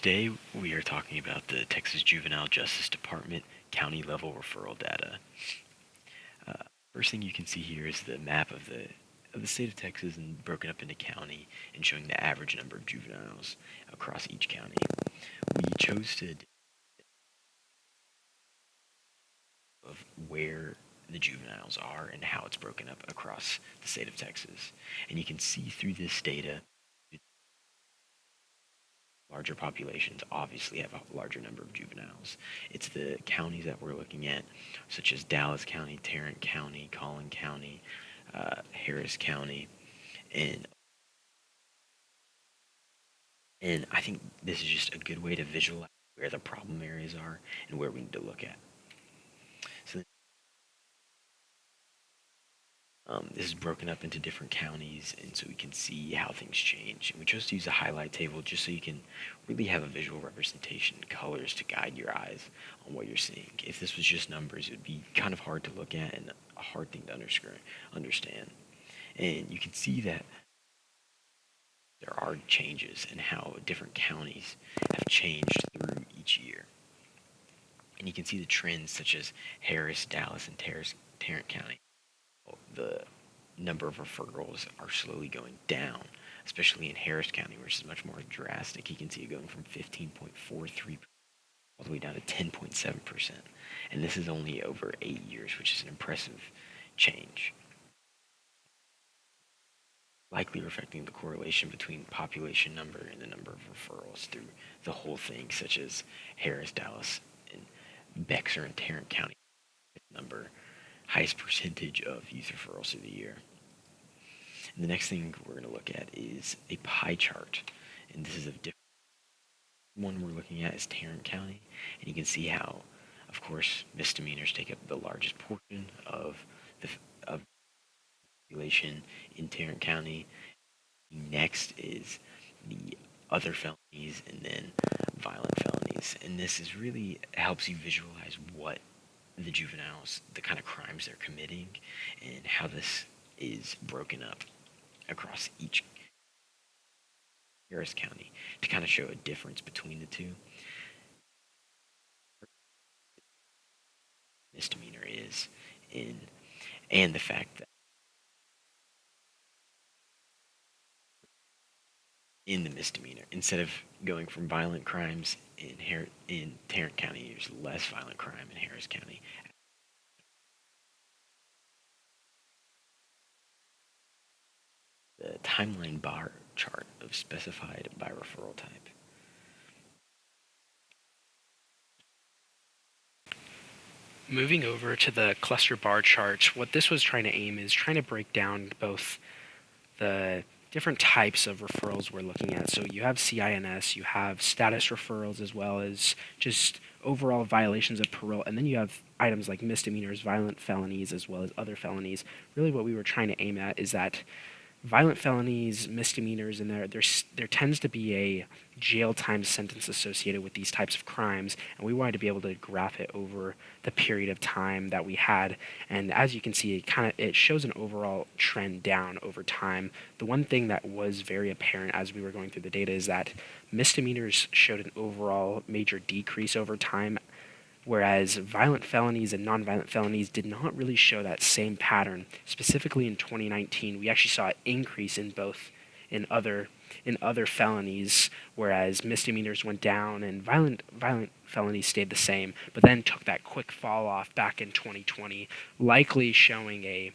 Today we are talking about the Texas Juvenile Justice Department county level referral data. First thing you can see here is the map of the state of Texas and broken up into county and showing the average number of juveniles across each county. We chose to of where the juveniles are and how it's broken up across the state of Texas. And you can see through this data larger populations obviously have a larger number of juveniles. It's the counties that we're looking at, such as Dallas County, Tarrant County, Collin County, Harris County, and I think this is just a good way to visualize where the problem areas are and where we need to look at. So this is broken up into different counties, and so we can see how things change. And we chose to use a highlight table just so you can really have a visual representation, colors to guide your eyes on what you're seeing. If this was just numbers, it would be kind of hard to look at and a hard thing to understand. And you can see that there are changes in how different counties have changed through each year. And you can see the trends such as Harris, Dallas, and Tarrant County. The number of referrals are slowly going down, especially in Harris County, which is much more drastic. You can see it going from 15.43% all the way down to 10.7%. And this is only over 8 years, which is an impressive change. Likely reflecting the correlation between population number and the number of referrals through the whole thing, such as Harris, Dallas, and Bexar and Tarrant County number highest percentage of youth referrals through the year. And the next thing we're going to look at is a pie chart, and this is a different one we're looking at is Tarrant County, and you can see how, of course, misdemeanors take up the largest portion of the population in Tarrant County. Next is the other felonies, and then violent felonies, and this is really helps you visualize what the juveniles, the kind of crimes they're committing, and how this is broken up across each Harris County to kind of show a difference between the two. Misdemeanor is in, and the fact that in the misdemeanor, instead of going from violent crimes in Tarrant County, there's less violent crime in Harris County. The timeline bar chart of specified by referral type. Moving over to the cluster bar chart, what this was trying to aim is trying to break down both the different types of referrals we're looking at. So you have CINS, you have status referrals, as well as just overall violations of parole, and then you have items like misdemeanors, violent felonies, as well as other felonies. Really what we were trying to aim at is that violent felonies, misdemeanors, and there tends to be a jail time sentence associated with these types of crimes, and we wanted to be able to graph it over the period of time that we had. And as you can see, it shows an overall trend down over time. The one thing that was very apparent as we were going through the data is that misdemeanors showed an overall major decrease over time, whereas violent felonies and nonviolent felonies did not really show that same pattern. Specifically in 2019, we actually saw an increase in both in other felonies, whereas misdemeanors went down and violent felonies stayed the same, but then took that quick fall off back in 2020, likely showing a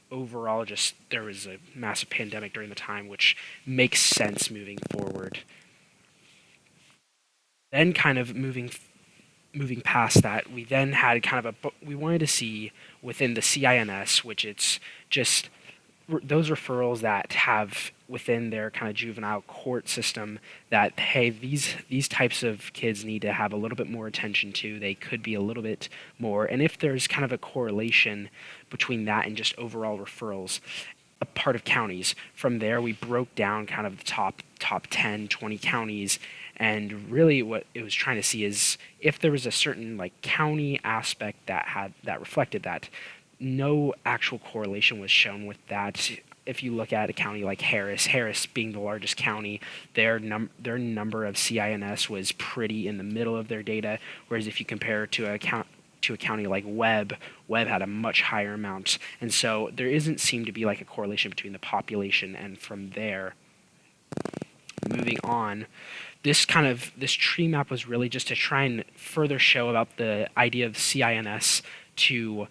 overall just there was a massive pandemic during the time, which makes sense moving forward. Then kind of moving past that, we then had we wanted to see within the CINS, which it's just those referrals that have within their kind of juvenile court system that, hey, these types of kids need to have a little bit more attention to. They could be a little bit more. And if there's kind of a correlation between that and just overall referrals, a part of counties. From there, we broke down kind of the top 10, 20 counties, and really what it was trying to see is if there was a certain like county aspect that reflected that. No actual correlation was shown with that if you look at a county like Harris being the largest county, their number of CINS was pretty in the middle of their data. Whereas if you compare to a county like Webb had a much higher amount, and so there isn't seem to be like a correlation between the population. And from there, moving on, this tree map was really just to try and further show about the idea of CINS to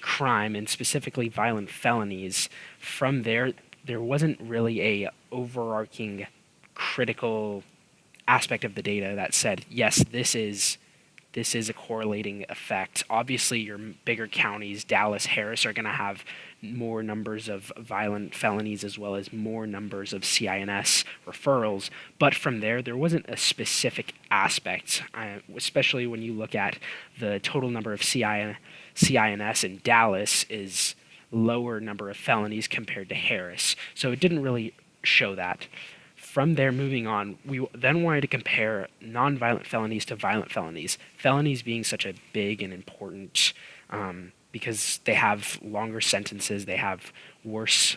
crime, and specifically violent felonies. From there, there wasn't really a overarching critical aspect of the data that said, yes, this is a correlating effect. Obviously, your bigger counties, Dallas, Harris, are going to have more numbers of violent felonies as well as more numbers of CINS referrals. But from there, there wasn't a specific aspect, especially when you look at the total number of CINS in Dallas is lower number of felonies compared to Harris. So it didn't really show that. From there, moving on, we then wanted to compare nonviolent felonies to violent felonies. Felonies being such a big and important, because they have longer sentences, they have worse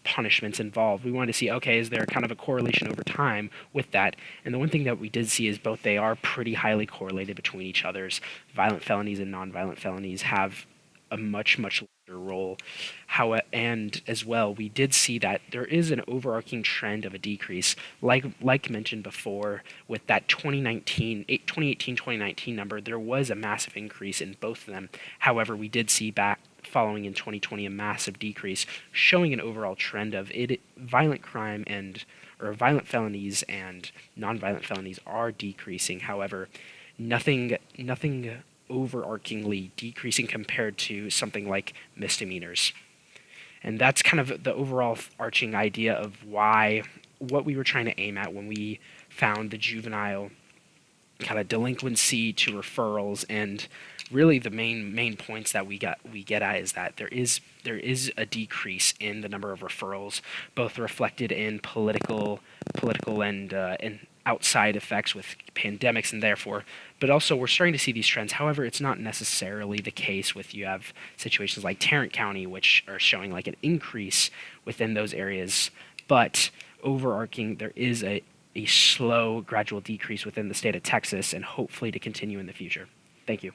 punishments involved. We wanted to see, okay, is there kind of a correlation over time with that? And the one thing that we did see is both they are pretty highly correlated between each other's. Violent felonies and nonviolent felonies have a much larger role. And as well, we did see that there is an overarching trend of a decrease, like mentioned before, with that 2018-2019 number. There was a massive increase in both of them. However, we did see back following in 2020 a massive decrease, showing an overall trend of violent crime or violent felonies and nonviolent felonies are decreasing. However, nothing overarchingly decreasing compared to something like misdemeanors. And that's kind of the overall arching idea of what we were trying to aim at when we found the juvenile kind of delinquency to referrals. And really the main points that we get at is that there is a decrease in the number of referrals, both reflected in political and outside effects with pandemics, and therefore, but also we're starting to see these trends. However, it's not necessarily the case with, you have situations like Tarrant County, which are showing like an increase within those areas, but overarching, there is a slow, gradual decrease within the state of Texas, and hopefully to continue in the future. Thank you.